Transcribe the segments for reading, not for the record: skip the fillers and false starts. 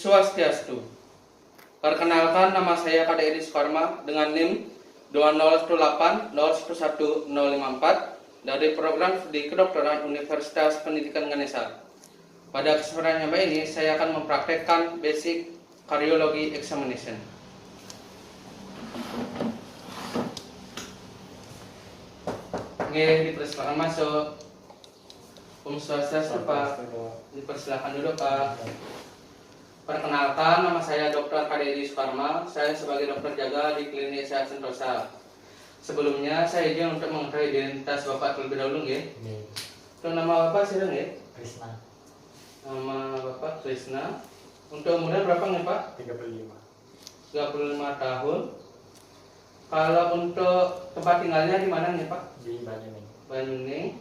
Swastiastu. Perkenalkan, nama saya Kade Edi Sukarma dengan NIM 20180101054 dari program studi kedokteran Universitas Pendidikan Ganesha. Pada kesempatan yang baik ini, saya akan mempraktekkan basic cardiology examination. Oke, dipersilakan masuk. Swastiastu, Pak. Dipersilakan dulu, Pak. Perkenalkan, nama saya Dr. Kade Edi Sukarma. Saya sebagai dokter jaga di Klinik Sehat Sentosa. Sebelumnya, saya izin untuk mengetahui identitas Bapak terlebih dahulu, ya. Untuk nama Bapak siapa, ya? Krisna. Nama Bapak Krisna. Untuk umurnya berapa, nih, Pak? 35 tahun. Kalau untuk tempat tinggalnya di mana, nih, Pak? Di Banyuning. Banyuning.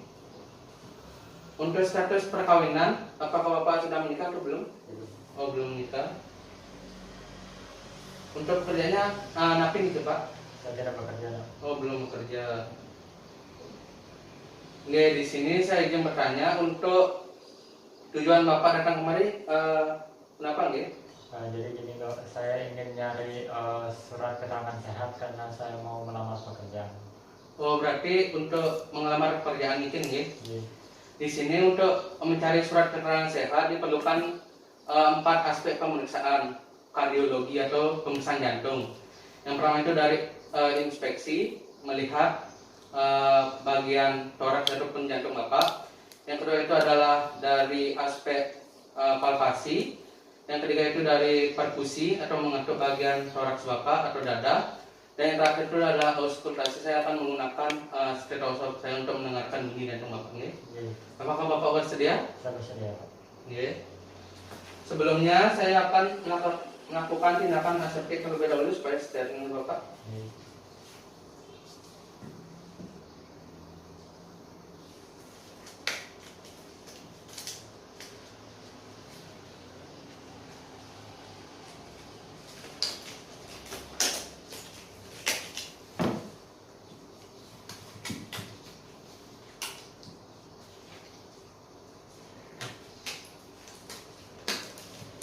Untuk status perkawinan, apakah Bapak sudah menikah atau belum? Oh, belum menikah. Untuk kerjanya napi gitu, Pak? Saya tidak bekerja. Oh, belum bekerja. Oke, di sini saya izin bertanya, untuk tujuan Bapak datang kemari kenapa, nggih? Jadi gini dok, saya ingin nyari surat keterangan sehat karena saya mau melamar pekerjaan. Oh, berarti untuk mengelamar pekerjaan itu, nggih? Iya. Di sini untuk mencari surat keterangan sehat diperlukan 4 aspek pemeriksaan kardiologi atau pemeriksaan jantung. Yang pertama itu dari inspeksi, melihat bagian toraks ataupun jantung Bapak. Yang kedua itu adalah dari aspek palpasi. Yang ketiga itu dari perkusi atau mengetuk bagian toraks Bapak atau dada. Dan yang terakhir itu adalah auskultasi. Saya akan menggunakan stetoskop saya untuk mendengarkan bunyi jantung Bapak. Iya. Apakah Bapak bersedia? Saya bersedia Pak. Iya. Sebelumnya saya akan melakukan tindakan aseptik terlebih dahulu supaya sesuai dengan Bapak. Iya.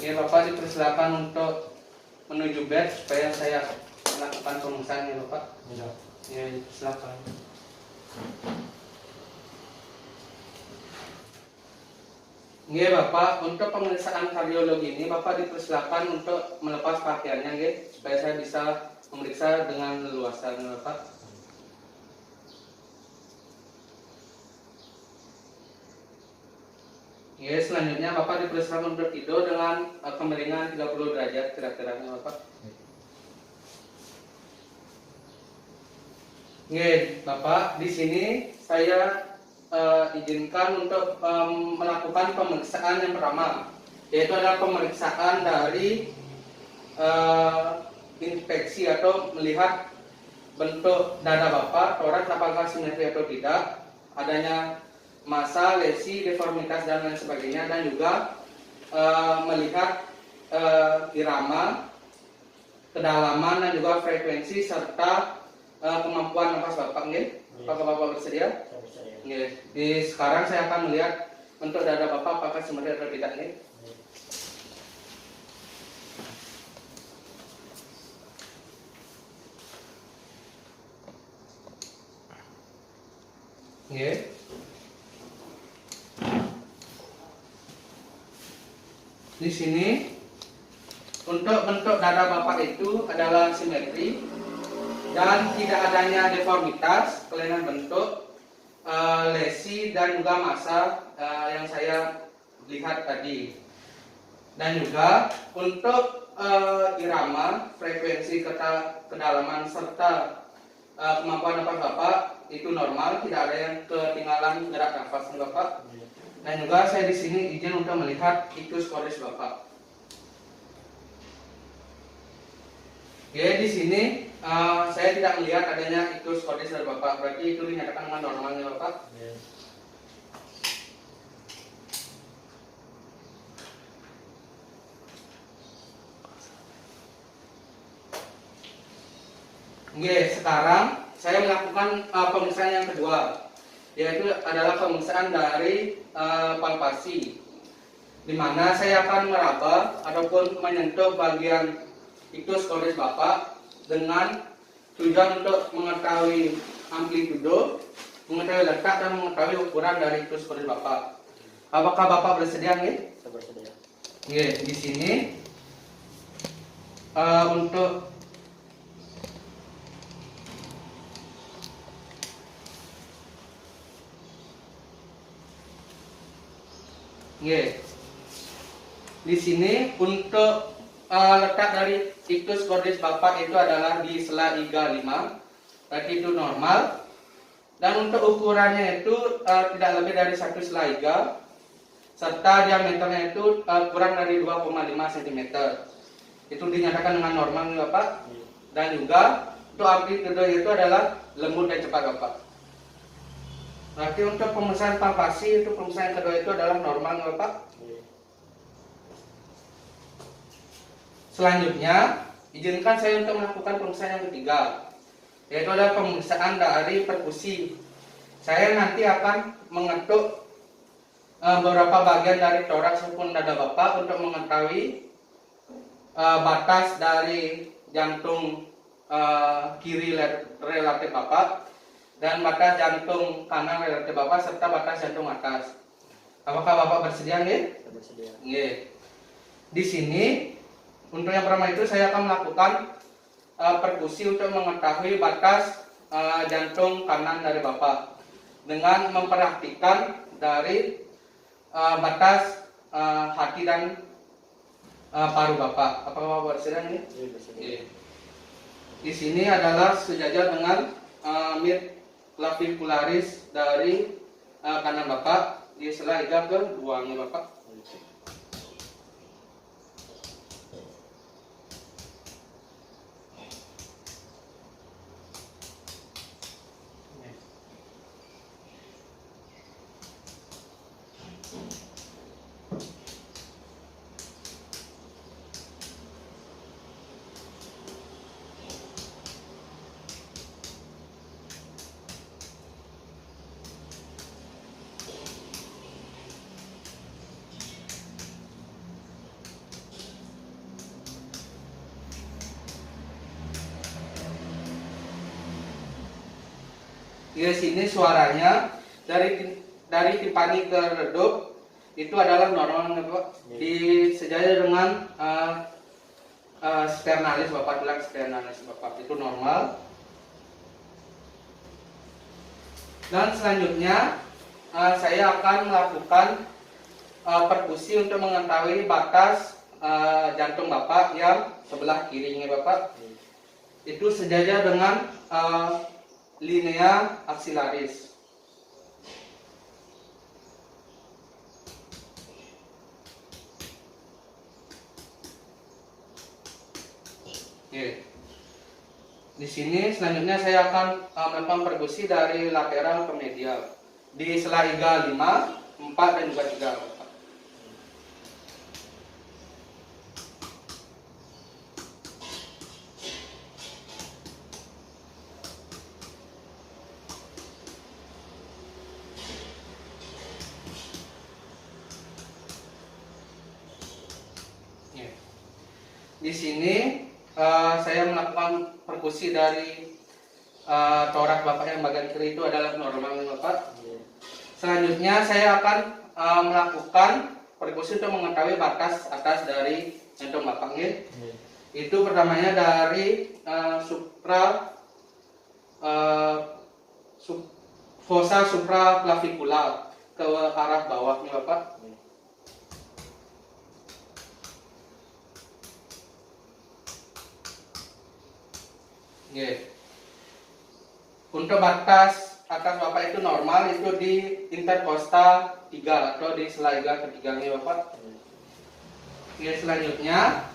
Oke, Bapak dipersilakan untuk menuju bed supaya saya melakukan pemeriksaan, ya Bapak. Iya. Ya, silakan. Oke, Bapak, untuk pemeriksaan kardiologi ini Bapak dipersilakan untuk melepas pakaiannya, nggih, supaya saya bisa memeriksa dengan leluasa, Bapak. Ya, selanjutnya Bapak dipersilakan untuk tidur dengan kemiringan 30 derajat kira-kira, Bapak. Oke, Bapak, di sini saya izinkan untuk melakukan pemeriksaan yang pertama, yaitu adalah pemeriksaan dari inspeksi atau melihat bentuk dada Bapak, toraks apakah simetri atau tidak, adanya massa, lesi, deformitas dan lain sebagainya, dan juga melihat irama, kedalaman dan juga frekuensi serta kemampuan nafas Bapak, nggih. Apakah Bapak bersedia? Saya bersedia. Nggih. Sekarang saya akan melihat bentuk dada Bapak apakah simetri atau tidak, nggih. Nggih. Di sini untuk bentuk dada Bapak itu adalah simetri dan tidak adanya deformitas, kelainan bentuk, lesi dan juga massa yang saya lihat tadi. Dan juga untuk irama, frekuensi kedalaman serta kemampuan nafas Bapak itu normal, tidak ada yang ketinggalan gerak nafas Bapak. Dan juga saya di sini izin untuk melihat ictus cordis Bapak. Oke, di sini saya tidak melihat adanya ictus cordis dari Bapak, berarti itu dinyatakan dengan normalnya Bapak. Oke, sekarang saya melakukan pemeriksaan yang kedua, yaitu adalah pemeriksaan dari palpasi. di mana saya akan meraba ataupun menyentuh bagian iktus kores Bapak dengan tujuan untuk mengetahui amplitudo, mengetahui letak dan mengetahui ukuran dari iktus kores Bapak. Apakah Bapak bersedia nih? Saya bersedia. Oke, di sini untuk di sini untuk letak dari iktus kordis Bapak itu adalah di sela iga 5, berarti itu normal. Dan untuk ukurannya itu tidak lebih dari 1 sela iga, serta diameternya itu kurang dari 2,5 cm. Itu dinyatakan dengan normal nih Bapak. Dan juga untuk amplitudo itu adalah lembut dan cepat Bapak. Berarti untuk pemeriksaan palpasi itu pemeriksaan kedua itu adalah normal nih Bapak. Selanjutnya, izinkan saya untuk melakukan pemeriksaan yang ketiga, yaitu adalah pemeriksaan dari perkusi. Saya nanti akan mengetuk beberapa bagian dari toraks maupun dada Bapak untuk mengetahui batas dari jantung kiri relatif Bapak dan batas jantung kanan relatif Bapak serta batas jantung atas. Apakah Bapak bersedia nih? Saya bersedia. Nggih. Di sini untuk yang pertama itu saya akan melakukan perkusi untuk mengetahui batas jantung kanan dari Bapak dengan memperhatikan dari batas hati dan paru Bapak. Apakah Bapak bersedia nih? Iya, bersedia. Oke. Di sini adalah sejajar dengan mid clavicularis dari kanan Bapak di sela iga keduanya Bapak. Di sini suaranya dari timpani ke redup itu adalah normal Bapak. Di sejajar dengan sternalis Bapak, tulang sternalis Bapak itu normal. Dan selanjutnya saya akan melakukan perkusi untuk mengetahui batas jantung Bapak yang sebelah kirinya Bapak. Itu sejajar dengan linea axillaris. Oke. Di sini selanjutnya saya akan melakukan perkusi dari lateral ke medial di sela iga 5, 4 dan juga 3. Di sini saya melakukan perkusi dari torak Bapak yang bagian kiri itu adalah normal Bapak. Selanjutnya saya akan melakukan perkusi untuk mengetahui batas atas dari jantung Bapak. Itu pertamanya dari fossa supraclavicular ke arah bawahnya Bapak. Untuk batas atas Bapak itu normal, itu di intercosta 3 atau di sela iga ketiganya Bapak. Selanjutnya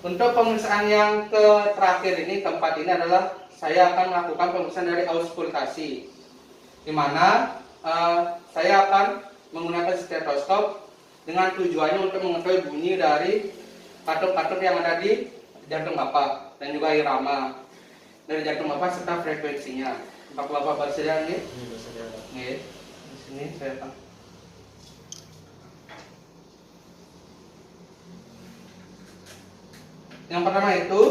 untuk pemeriksaan yang terakhir ini, keempat ini adalah saya akan melakukan pemeriksaan dari auskultasi, di mana saya akan menggunakan stetoskop dengan tujuannya untuk mengetahui bunyi dari katup-katup yang ada di jantung Bapak dan juga irama dari jantung Bapak serta frekuensinya. Apakah Bapak bersedia nih? Bersedia. Nih, di sini saya akan. Yang pertama itu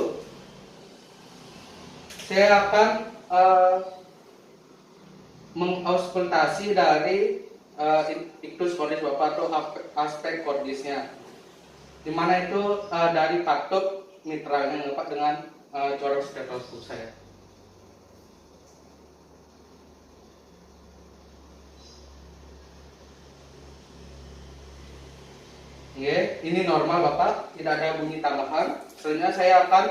saya akan mengauskultasi dari iktus kordis Bapak atau aspek kordisnya, dimana itu dari katup mitralnya Bapak dengan corak stetoskop saya. Ini normal Bapak, tidak ada bunyi tambahan. Selanjutnya saya akan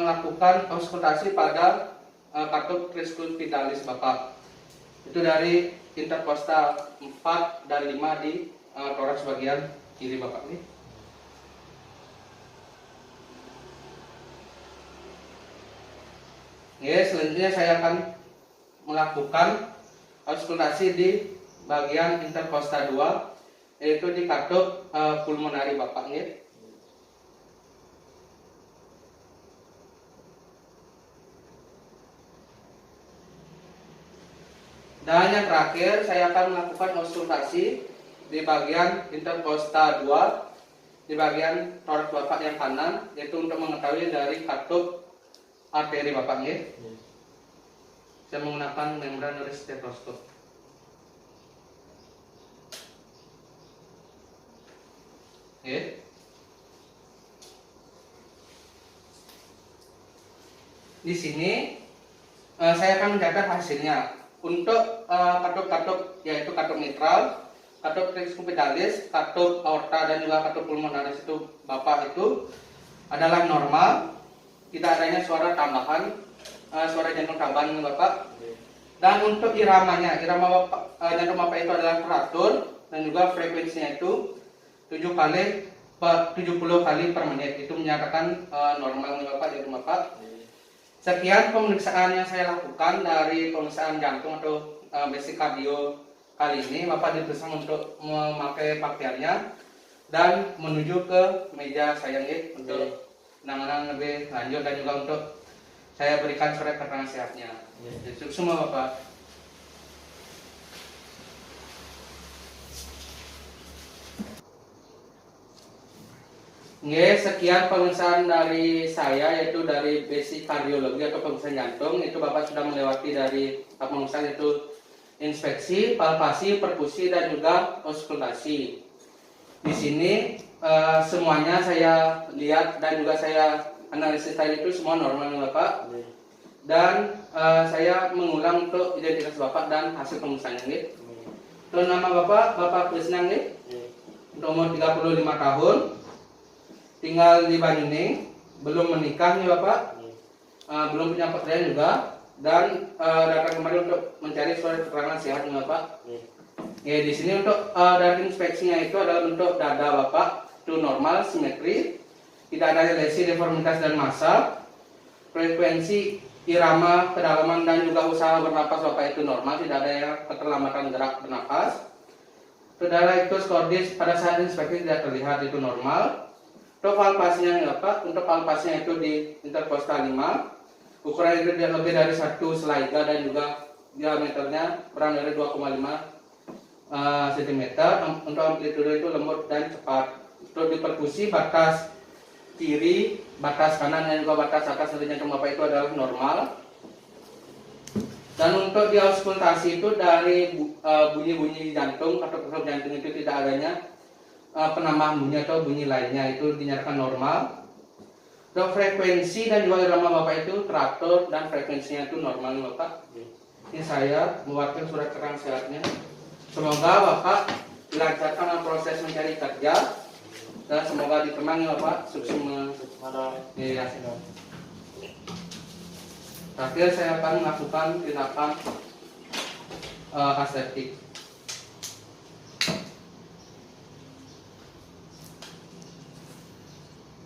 melakukan auskultasi pada katup trisculpidalis Bapak. Itu dari interkostal 4 dan 5 di toraks bagian kiri Bapak ini. Selanjutnya saya akan melakukan auskultasi di bagian interkostal 2, yaitu di katup pulmonari Bapak ini. Dan yang terakhir saya akan melakukan auskultasi di bagian interkostal 2 di bagian toraks Bapak yang kanan, yaitu untuk mengetahui dari katup arteri Bapak nggih. Saya menggunakan membran dari stetoskop. Di sini saya akan mencatat hasilnya. Untuk katup-katup yaitu katup mitral, katup trisculpidalis, katup aorta dan juga katup pulmonaris itu Bapak itu adalah normal, tidak adanya suara tambahan, suara jantung tambahan Bapak. Dan untuk iramanya, irama Bapak, jantung Bapak itu adalah teratur dan juga frekuensinya itu 70 kali per menit. Itu menyatakan normal Bapak jantung Bapak. Sekian pemeriksaan yang saya lakukan dari pemeriksaan jantung atau basic cardio kali ini. Bapak dipersilakan untuk memakai pakaiannya dan menuju ke meja saya untuk penanganan lebih lanjut dan juga untuk saya berikan surat keterangan sehatnya. Itu semua Bapak. Sekian pemeriksaan dari saya, yaitu dari basic kardiologi atau pemeriksaan jantung. Itu Bapak sudah melewati dari pemeriksaan yaitu inspeksi, palpasi, perkusi dan juga auskultasi. Di sini semuanya saya lihat dan juga saya analisis tadi itu semua normal Bapak. Dan saya mengulang untuk identitas Bapak dan hasil pemeriksaan ini. Untuk nama Bapak Krisna nih. Untuk umur 35 tahun. Tinggal di Banyuning, belum menikah nih Bapak, belum punya pekerjaan juga, dan datang kembali untuk mencari surat keterangan sehat nih Bapak. Di sini untuk dari inspeksinya itu adalah bentuk dada Bapak itu normal, simetri, tidak ada lesi, deformitas dan massa. Frekuensi irama, kedalaman dan juga usaha bernapas Bapak itu normal, tidak ada yang keterlambatan gerak bernapas. Saudara iktus kordis pada saat inspeksi tidak terlihat, itu normal. Untuk palpasinya Bapak, untuk palpasinya itu di interkostal 5, ukuran itu lebih dari 1 selaiga dan juga diameternya kurang dari 2,5 cm. Untuk amplitude itu lembut dan cepat. Untuk di perkusi batas kiri, batas kanan dan juga batas atas dari jantung Bapak itu adalah normal. Dan untuk di auskultasi itu dari bunyi-bunyi jantung atau katup jantung itu tidak adanya penambahan bunyi atau bunyi lainnya, itu dinyatakan normal. Untuk frekuensi dan juga irama Bapak itu teratur dan frekuensinya itu normal Bapak. Ini saya membuatkan surat keterangan sehatnya. Semoga Bapak dilancarkan proses mencari kerja dan semoga ditemani Bapak sukses. Terakhir saya akan melakukan tindakan aseptik.